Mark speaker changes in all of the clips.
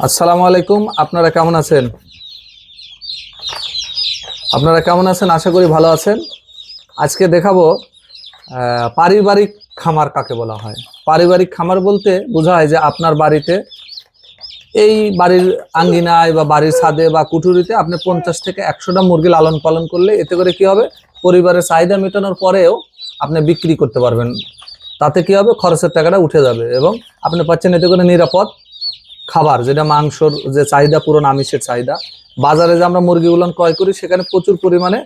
Speaker 1: আসসালামু আলাইকুম। আপনারা কেমন আছেন? আশা করি ভালো আছেন। আজকে দেখাবো পারিবারিক খামার কাকে বলা হয়। পারিবারিক খামার বলতে বোঝায় যে আপনার বাড়িতে এই বাড়ির আঙ্গিনায় বা বাড়ির ছাদে বা কুঠুরিতে আপনি 50 থেকে 100টা মুরগি লালন পালন করলে এতে করে কি হবে, পরিবারের চাহিদা মেটানোর পরেও আপনি বিক্রি করতে পারবেন। তাতে কি হবে, খরচের টাকাটা উঠে যাবে এবং আপনি পাচ্ছেন এতে করে নিরাপদ খাবার, যেটা মাংসর যে চাহিদা পূরণ, আমিষের চাহিদা। বাজারে যে আমরা মুরগিগুলো ক্রয় করি সেখানে প্রচুর পরিমাণে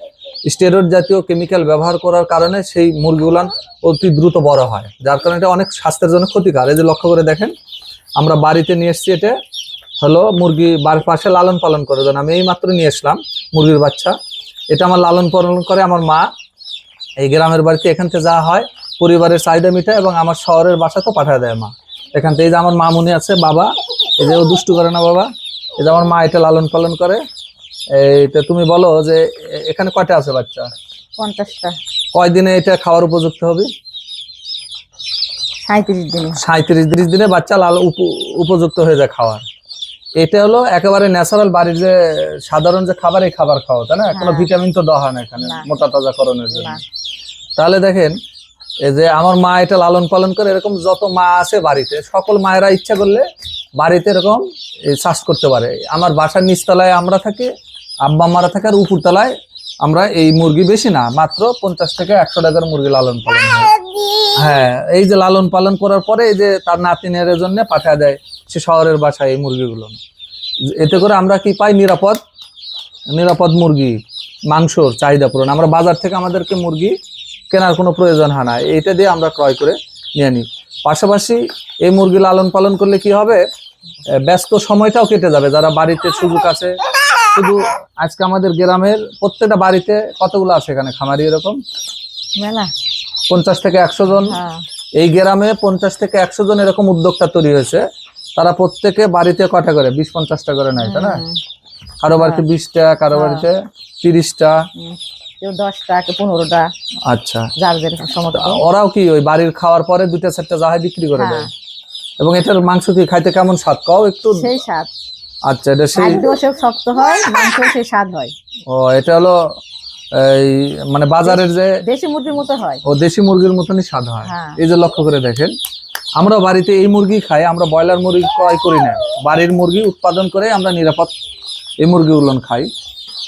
Speaker 1: স্টেরয়েড জাতীয় কেমিক্যাল ব্যবহার করার কারণে সেই মুরগিগুলো অতি দ্রুত বড় হয়, যার কারণে এটা অনেক স্বাস্থ্যের জন্য ক্ষতিকর। এই যে লক্ষ্য করে দেখেন, আমরা বাড়িতে নিয়ে এসেছি, এটা হলো মুরগি বাড়ির পাশে লালন পালন করে দেন। আমি এই মাত্র নিয়ে আসলাম মুরগির বাচ্চা। এটা আমার লালন পালন করে আমার মা। এই গ্রামের বাড়িতে এখান থেকে যা হয় পরিবারের চাহিদা মিটায় এবং আমার শহরের বাসাতেও পাঠিয়ে দেয় মা এখান থেকে। এই যে আমার মামুনি আছে, বাবা, এই যে ও দুষ্টু করে না বাবা, এই যে আমার মা এটা লালন পালন করে। এইটা তুমি বলো যে এখানে কয়টা আছে বাচ্চা?
Speaker 2: 50টা।
Speaker 1: কয় দিনে এটা খাওয়ার উপযুক্ত হবে?
Speaker 2: 37 দিনে।
Speaker 1: 37 দিনে বাচ্চা উপযুক্ত হয়ে যায় খাওয়ার। এটা হলো একেবারে ন্যাচারাল বাড়ির যে সাধারণ যে খাবার, এই খাবার খাওয়া, তাই না? কোনো ভিটামিন তো দেওয়া হয় না এখানে মোটা তাজাকরণের জন্য। তাহলে দেখেন, এই যে আমার মা এটা লালন পালন করে, এরকম যত মা আছে বাড়িতে, সকল মায়েরা ইচ্ছা করলে বাড়িতে এরকম চাষ করতে পারে। আমার বাসার নিচতলায় আমরা থাকি, আব্বা আম্মারা থাকে, আর উপর তলায় আমরা এই মুরগি বেশি না, মাত্র 50 থেকে 100 টাকার মুরগি লালন পালন হয়। হ্যাঁ, এই যে লালন পালন করার পরে এই যে তার নাতিনের জন্য পাঠিয়ে দেয় সে শহরের বাসায় এই মুরগিগুলো। এতে করে আমরা কি পাই? নিরাপদ মুরগি, মাংসর চাহিদা পূরণ। আমরা বাজার থেকে আমাদেরকে মুরগি কেনার কোনো প্রয়োজন হয় না, এটা দিয়ে আমরা ক্রয় করে নিয়ে নিই। পাশাপাশি এই মুরগি লালন পালন করলে কি হবে, ব্যস্ত সময়টাও কেটে যাবে। যারা বাড়িতে সুযোগ আছে, শুধু আজকে আমাদের গ্রামের প্রত্যেকটা বাড়িতে কতগুলো আছে এখানে খামারি, এরকম
Speaker 2: মেলা
Speaker 1: 50 থেকে 100 জন। এই গ্রামে 50 থেকে 100 জন এরকম উদ্যোক্তা তৈরি হয়েছে। তারা প্রত্যেকে বাড়িতে কটা করে 20-50টা করে নেয়, তাই না? কারো বাড়িতে 20টা, কারো বাড়িতে 30টা,
Speaker 2: কেউ 10টা, কেউ 15টা।
Speaker 1: আচ্ছা,
Speaker 2: যার যেরকম সমর্থ।
Speaker 1: ওরাও কি ওই বাড়ির খাওয়ার পরে 2-4টা জাহাজ বিক্রি করে দেয়। এবং এটার মাংস কি খাইতে কেমন স্বাদ, কাও একটু?
Speaker 2: সেই স্বাদ।
Speaker 1: আচ্ছা, এটা সেই
Speaker 2: শক্ত হয়, মাংস সেই স্বাদ হয়।
Speaker 1: ও, এটা হলো এই মানে বাজারের যে
Speaker 2: দেশি মুরগির মতো হয়।
Speaker 1: ও, দেশি মুরগির মতনই স্বাদ হয়। এই যে লক্ষ্য করে দেখেন, আমরা বাড়িতে এই মুরগি খাই, আমরা ব্রয়লার মুরগি ক্রয় করি না, বাড়ির মুরগি উৎপাদন করে আমরা নিরাপদ এই মুরগিগুলো খাই।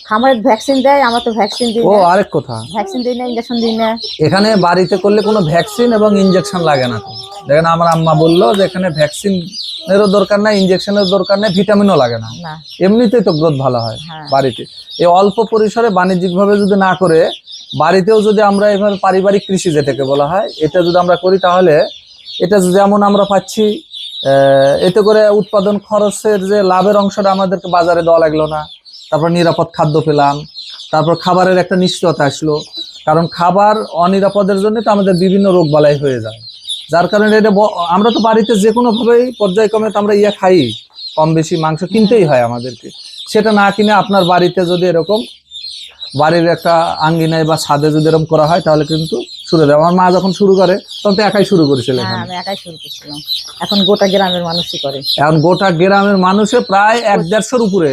Speaker 2: খামারে ভ্যাকসিন দেয়, আমরা তো ভ্যাকসিন দিই না।
Speaker 1: ও, আরেক কথা,
Speaker 2: ভ্যাকসিন দিই না, ইনজেকশন দিই না।
Speaker 1: এখানে বাড়িতে করলে কোনো ভ্যাকসিন এবং ইনজেকশন লাগে না। দেখেন, আমার আম্মা বললো যে এখানে ভ্যাকসিনেরও দরকার নাই, ইনজেকশনের দরকার নেই, ভিটামিনও লাগে না, এমনিতেই তো গ্রোথ ভালো হয় বাড়িতে। এই অল্প পরিসরে বাণিজ্যিকভাবে যদি না করে বাড়িতেও যদি আমরা এভাবে পারিবারিক কৃষি যেটাকে বলা হয়, এটা যদি আমরা করি, তাহলে এটা যেমন আমরা পাচ্ছি, এতে করে উৎপাদন খরচের যে লাভের অংশটা আমাদেরকে বাজারে দেওয়া লাগলো না। তারপর নিরাপদ খাদ্য পেলাম, তারপর খাবারের একটা নিশ্চয়তা আসলো। কারণ খাবার অনিরাপদের জন্য তো আমাদের বিভিন্ন রোগ বালাই হয়ে যায়, যার কারণে এটা আমরা তো বাড়িতে যে কোনোভাবেই পর্যায়ক্রমে তো আমরা খাই, কম বেশি মাংস কিনতেই হয় আমাদেরকে। সেটা না কিনে আপনার বাড়িতে যদি এরকম বাড়ির একটা আঙ্গিনায় বা ছাদে যদি এরকম করা হয়, তাহলে কিন্তু শুরু দেয়। আমার মা যখন শুরু করে তখন তো একাই শুরু করেছিল,
Speaker 2: আমি একাই শুরু করেছিলাম। এখন গোটা গ্রামের মানুষই করে।
Speaker 1: এখন গোটা গ্রামের মানুষে প্রায় 1-150-র উপরে,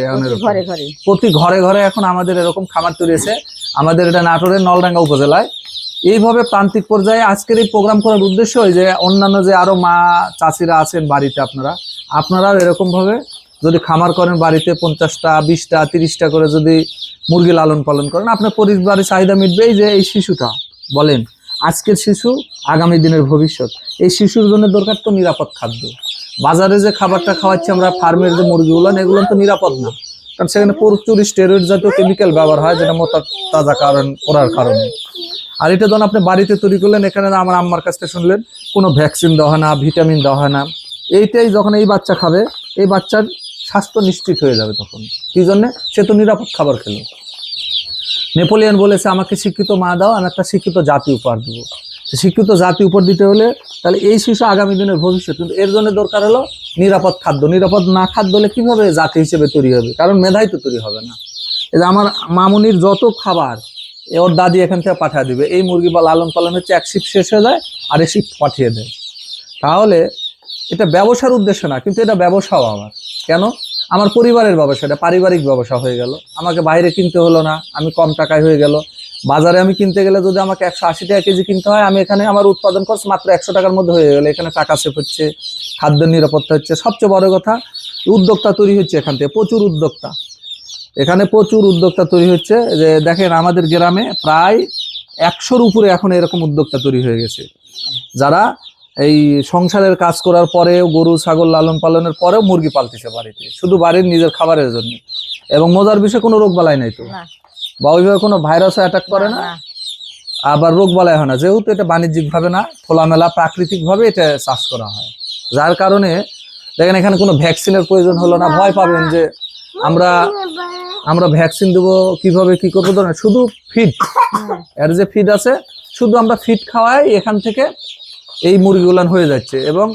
Speaker 1: প্রতি ঘরে ঘরে এখন আমাদের এরকম খামার তৈরি হয়েছে। আমাদের এটা নাটোরের নলডাঙ্গা উপজেলায়। এইভাবে প্রান্তিক পর্যায়ে আজকের এই প্রোগ্রাম করার উদ্দেশ্য হয় যে অন্যান্য যে আরো মা চাচিরা আছেন বাড়িতে, আপনারাও এরকম ভাবে যদি খামার করেন, বাড়িতে 50টা, 20টা, 30টা করে যদি মুরগি লালন পালন করেন, আপনার পরিবারের চাহিদা মিটবে। এই যে এই শিশুটা বলেন, আজকের শিশু আগামী দিনের ভবিষ্যৎ। এই শিশুর জন্য দরকার তো নিরাপদ খাদ্য। বাজারে যে খাবারটা খাওয়াচ্ছি আমরা, ফার্মের যে মুরগিগুলো, এগুলো তো নিরাপদ না, কারণ সেখানে প্রচুর স্টেরয়েড জাতীয় কেমিক্যাল ব্যবহার হয়, যেটা মোটা তাজা করার কারণে। আর এটা যখন আপনি বাড়িতে তৈরি করলেন, এখানে আমার আম্মার কাছ থেকে শুনলেন কোনো ভ্যাকসিন দেওয়া হয় না, ভিটামিন দেওয়া হয় না। এইটাই যখন এই বাচ্চা খাবে, এই বাচ্চার স্বাস্থ্য নিশ্চিত হয়ে যাবে। তখন কি জন্যে? সে তো নিরাপদ খাবার খেলো। নেপোলিয়ন বলেছে, আমাকে শিক্ষিত মা দাও, আমি একটা শিক্ষিত জাতি উপহার দেবো। শিক্ষিত জাতি উপহার দিতে হলে তাহলে এই শিশু আগামী দিনের ভবিষ্যৎ, কিন্তু এর জন্য দরকার হলো নিরাপদ খাদ্য। নিরাপদ না খাদ্য হলে কিভাবে জাতি হিসেবে তৈরি হবে? কারণ মেধাই তো তৈরি হবে না। এই যে আমার মামুনির যত খাবার ওর দাদি এখান থেকে পাঠিয়ে দিবে। এই মুরগি বা লালন পালন হচ্ছে, এক শিফট শেষ হয়ে যায় আর এক শিফট পাঠিয়ে দেয়। তাহলে এটা ব্যবসার উদ্দেশ্য না, কিন্তু এটা ব্যবসাও আমার। কেন? আমার পরিবারের ব্যবসা, এটা পারিবারিক ব্যবসা হয়ে গেল। আমাকে বাইরে কিনতে হলো না, আমি কম টাকায় হয়ে গেল। বাজারে আমি কিনতে গেলে যদি আমাকে 180 টাকা কেজি কিনতে হয়, আমি এখানে আমার উৎপাদন খরচ মাত্র 100 টাকার মধ্যে হয়ে গেল। এখানে টাকা সেভ হচ্ছে, খাদ্য নিরাপত্তা হচ্ছে, সবচেয়ে বড় কথা উদ্যোক্তা তৈরি হচ্ছে এখান থেকে, প্রচুর উদ্যোক্তা। এখানে প্রচুর উদ্যোক্তা তৈরি হচ্ছে। যে দেখেন আমাদের গ্রামে প্রায় 100-র উপরে এখন এরকম উদ্যোক্তা তৈরি হয়ে গেছে, যারা এই সংসারের কাজ করার পরেও, গরু ছাগল লালন পালনের পরেও মুরগি পালতেছে বাড়িতে, শুধু বাড়ির নিজের খাবারের জন্য। এবং মজার বিষয়, কোনো রোগ বালাই নাই তো,
Speaker 2: না,
Speaker 1: বা ওইভাবে কোনো ভাইরাসও অ্যাটাক করে না,
Speaker 2: না।
Speaker 1: আবার রোগ বালাই হয় না, যেহেতু এটা বাণিজ্যিক ভাবে না, খোলামেলা প্রাকৃতিক ভাবে এটা চাষ করা হয়। যার কারণে দেখেন এখানে কোনো ভ্যাকসিনের প্রয়োজন হলো না। ভয় পাবেন যে আমরা ভ্যাকসিন দেবো কিভাবে, কি করবো, ধরেন শুধু ফিড, এর যে ফিড আছে, শুধু আমরা ফিড খাওয়াই, এখান থেকে এই মুরগিগুলান হয়ে যাচ্ছে। এবং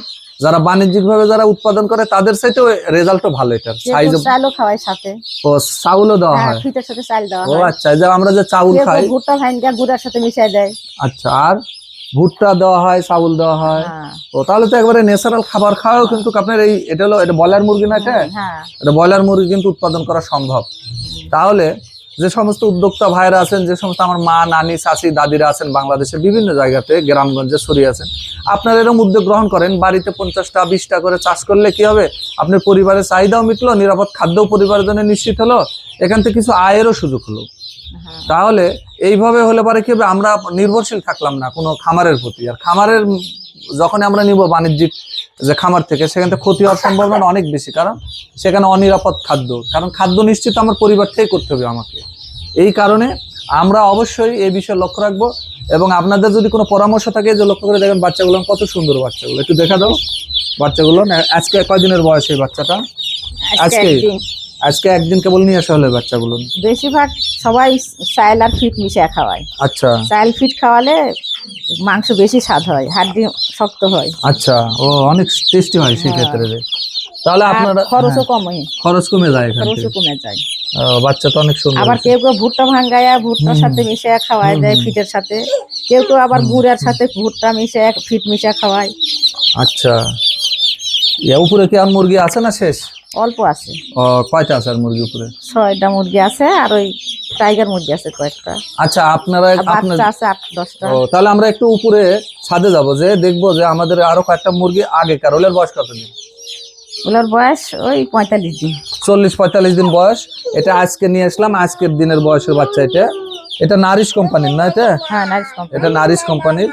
Speaker 1: যারা বাণিজ্যিক ভাবে যারা উৎপাদন করে তাদের সাথে রেজাল্টও ভালো। এটার সাইজ,
Speaker 2: চালও খাওয়াই সাথে,
Speaker 1: ও চাউলও দেওয়া হয়।
Speaker 2: ফিটের সাথে চাল দেওয়া
Speaker 1: ও
Speaker 2: হয়।
Speaker 1: আচ্ছা, যে আমরা যে চাউল খাই,
Speaker 2: ভুট্টা ভাঙ্গা গুড়ার সাথে মিশিয়ে দেয়।
Speaker 1: আচ্ছা, আর ভুট্টা দেওয়া হয়, চাউল দেওয়া হয়। ও তাহলে তো একবারে ন্যাচারাল খাবার খাওয়াও কিন্তু আপনার এই, এটা হলো, এটা ব্রয়লার মুরগি না, এটা ব্রয়লার মুরগি কিন্তু উৎপাদন করা সম্ভব। তাহলে যে সমস্ত উদ্যোক্তা ভাইরা আছেন, যে সমস্ত আমার মা, নানি, চাচি, দাদিরা আছেন বাংলাদেশের বিভিন্ন জায়গাতে, গ্রামগঞ্জে ছড়িয়ে আছেন, আপনারা এরকম উদ্যোগ গ্রহণ করেন। বাড়িতে 50টা 20টা করে চাষ করলে কি হবে, আপনার পরিবারের চাহিদাও মিটলো, নিরাপদ খাদ্যও পরিবারের জন্য নিশ্চিত হলো, এখান থেকে কিছু আয়েরও সুযোগ হলো। তাহলে এইভাবে হলে পরে কি হবে, আমরা নির্ভরশীল থাকলাম না কোনো খামারের প্রতি। আর খামারের যখন আমরা নিব বাণিজ্যিক যে খামার থেকে, সেখান থেকে ক্ষতি হওয়ার সম্ভাবনা অনেক বেশি, কারণ সেখানে অনিরাপদ খাদ্য, কারণ খাদ্য নিশ্চিত আমার পরিবার থেকে করতে হবে আমাকে। এই কারণে আমরা অবশ্যই এই বিষয়ে লক্ষ্য রাখবো। এবং আপনাদের যদি কোনো পরামর্শ থাকে, যে লক্ষ্য করে দেখেন বাচ্চাগুলো কত সুন্দর, বাচ্চাগুলো একটু দেখা দাও। বাচ্চাগুলো আজকে কয়দিনের বয়স এই বাচ্চাটা? আজকে একদিন কেবল নিয়ে আসা হলো বাচ্চাগুলো।
Speaker 2: বেশিরভাগ সবাই চাল আর ফিট মিশিয়ে খাওয়ায়।
Speaker 1: আচ্ছা,
Speaker 2: চাল ফিট খাওয়ালে মাংস বেশি স্বাদ হয়, হাড়ি শক্ত হয়।
Speaker 1: আচ্ছা, ও অনেক টেস্টি হয় সেই ক্ষেত্রে। তাহলে আপনারা
Speaker 2: খরচও কমে,
Speaker 1: খরচ কমে যায়,
Speaker 2: খরচও কমে যায়।
Speaker 1: বাচ্চা তো অনেক সুন্দর।
Speaker 2: আবার কেউ কেউ ভুট্টা ভাঙ্গায়া ভুট্টার সাথে মিশিয়ে খাওয়ায় দেয় ফিটের সাথে, কেউ কেউ আবার গুড়ের সাথে ভুট্টা মিশিয়ে ফিট মিশিয়ে খাওয়ায়।
Speaker 1: আচ্ছা, উপরে কি আর মুরগি আছে না শেষ?
Speaker 2: অল্প আছে।
Speaker 1: ও, কয়টা আছে আর মুরগি উপরে?
Speaker 2: 6টা মুরগি আছে, আর ওই টাইগার মুরগি আছে কয়েকটা।
Speaker 1: আচ্ছা, আপনারা
Speaker 2: বাচ্চা আছে 8-10টা।
Speaker 1: ও, তাহলে আমরা একটু উপরে ছাদে যাব, যে দেখবো যে আমাদের আরো কয়েকটা মুরগি আগেকার, ওলের বয়স কত দিন?
Speaker 2: ওগুলোর বয়স ওই 45 দিন,
Speaker 1: 40-45 দিন বয়স। এটা আজকে নিয়ে আসলাম, আজকের দিনের বয়সের বাচ্চা। এটা নারিশ কোম্পানির না?
Speaker 2: Nourish company.
Speaker 1: এটা নারিশ কোম্পানির।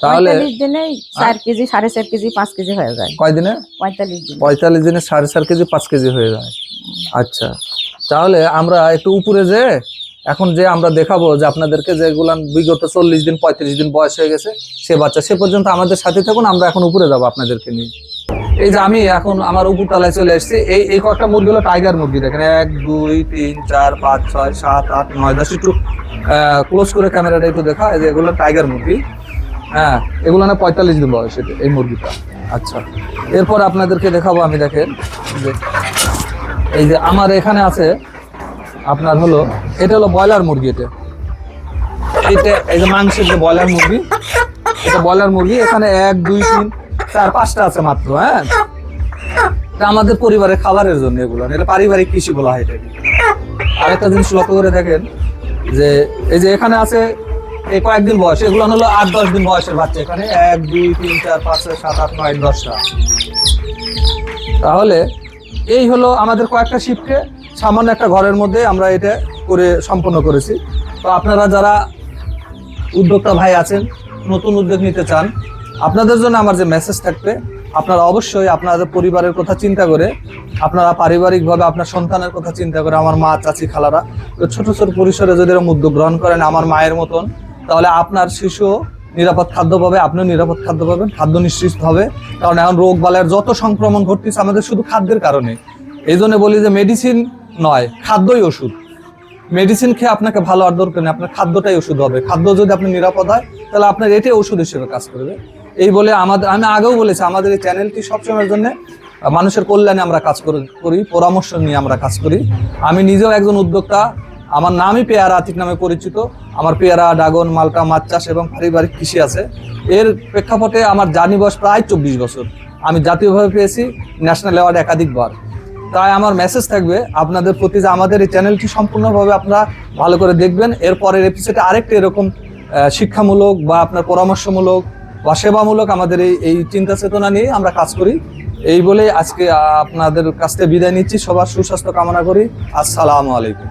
Speaker 1: তাহলে
Speaker 2: 45 দিনে 4 কেজি, 4.5 কেজি, 5 কেজি হয়ে যায়।
Speaker 1: কয় দিনে?
Speaker 2: 45
Speaker 1: দিনে 4.5 কেজি 5 কেজি হয়ে যায়। আচ্ছা, তাহলে আমরা একটু উপরে যে এখন যে আমরা দেখাবো, যে আপনাদেরকে যেগুলো বিগত 40 দিন 35 দিন বয়স হয়ে গেছে সে বাচ্চা, সে পর্যন্ত আমাদের সাথে থাকুন। আমরা এখন উপরে যাবো আপনাদেরকে নিয়ে। এই যে আমি এখন আমার উপরতলায় চলে এসেছি। এই কয়েকটা মুরগি হলো টাইগার মুরগি। দেখেন 1 2 3 4 5 6 7 8 9 10। একটু ক্লোজ করে ক্যামেরাটা একটু দেখা। এই যে এগুলো টাইগার মুরগি। হ্যাঁ, এগুলো না 45 দিন বয়স এই মুরগিটা। আচ্ছা, এরপর আপনাদেরকে দেখাবো আমি। দেখেন যে এই যে আমার এখানে আছে আপনার হলো, এটা হলো ব্রয়লার মুরগি। এই যে মাংসের যে ব্রয়লার মুরগি, এটা ব্রয়লার মুরগি। এখানে 1 2 3 4 5টা আছে মাত্র। হ্যাঁ, এটা আমাদের পরিবারের খাবারের জন্য এগুলো, এটা পারিবারিক কৃষি বলা হয় এটাকে। আরেকটা জিনিস লক্ষ্য করে দেখেন, যে এই যে এখানে আছে এই কয়েকদিন বয়স, এগুলো হলো 8-10 দিন বয়সের বাচ্চা। এখানে 1 2 3 4 5 6 7 8 9 10টা। তাহলে এই হলো আমাদের কয়েকটা শিফটে সামান্য একটা ঘরের মধ্যে আমরা এটা করে সম্পন্ন করেছি। তো আপনারা যারা উদ্যোক্তা ভাই আছেন, নতুন উদ্যোগ নিতে চান, আপনাদের জন্য আমার যে মেসেজ থাকবে, আপনারা অবশ্যই আপনাদের পরিবারের কথা চিন্তা করে, আপনারা পারিবারিকভাবে আপনার সন্তানের কথা চিন্তা করে, আমার মা, চাচি, খালারা ছোট ছোট পরিসরে যদি এরকম উদ্যোগ গ্রহণ করেন আমার মায়ের মতন, তাহলে আপনার শিশু নিরাপদ খাদ্য পাবে, আপনিও নিরাপদ খাদ্য পাবেন, খাদ্য নিশ্চিত হবে। কারণ এখন রোগ বালাইয়ের যত সংক্রমণ ঘটতেছে আমাদের শুধু খাদ্যের কারণে। এই জন্য বলি যে মেডিসিন নয়, খাদ্যই ওষুধ। মেডিসিন খেয়ে আপনাকে ভালো আর দরকার নেই, আপনার খাদ্যটাই ওষুধ হবে। খাদ্য যদি আপনি নিরাপদ হয়, তাহলে আপনার এটাই ওষুধ হিসেবে কাজ করবে। এই বলে আমি আগেও বলেছি, আমাদের এই চ্যানেলটি সবসময়ের জন্য মানুষের কল্যাণে আমরা কাজ করি, পরামর্শ নিয়ে আমরা কাজ করি। আমি নিজেও একজন উদ্যোক্তা। আমার নামই পেয়ারা আতিক নামে পরিচিত। আমার পেয়ারা, ড্রাগন, মালটা, মাছ চাষ এবং পারিবারিক কৃষি আছে। এর প্রেক্ষাপটে আমার জার্নি বয়স প্রায় 24 বছর। আমি জাতীয়ভাবে পেয়েছি, ন্যাশনাল অ্যাওয়ার্ড একাধিকবার। তাই আমার মেসেজ থাকবে আপনাদের প্রতি যে আমাদের এই চ্যানেলটি সম্পূর্ণভাবে আপনারা ভালো করে দেখবেন। এরপরের এপিসোডে আরেকটা এরকম শিক্ষামূলক বা আপনার পরামর্শমূলক বা সেবামূলক আমাদের এই চিন্তা চেতনা নিয়ে আমরা কাজ করি। এই বলে আজকে আপনাদের কাছ থেকে বিদায় নিচ্ছি। সবার সুস্বাস্থ্য কামনা করি। আসসালামু আলাইকুম।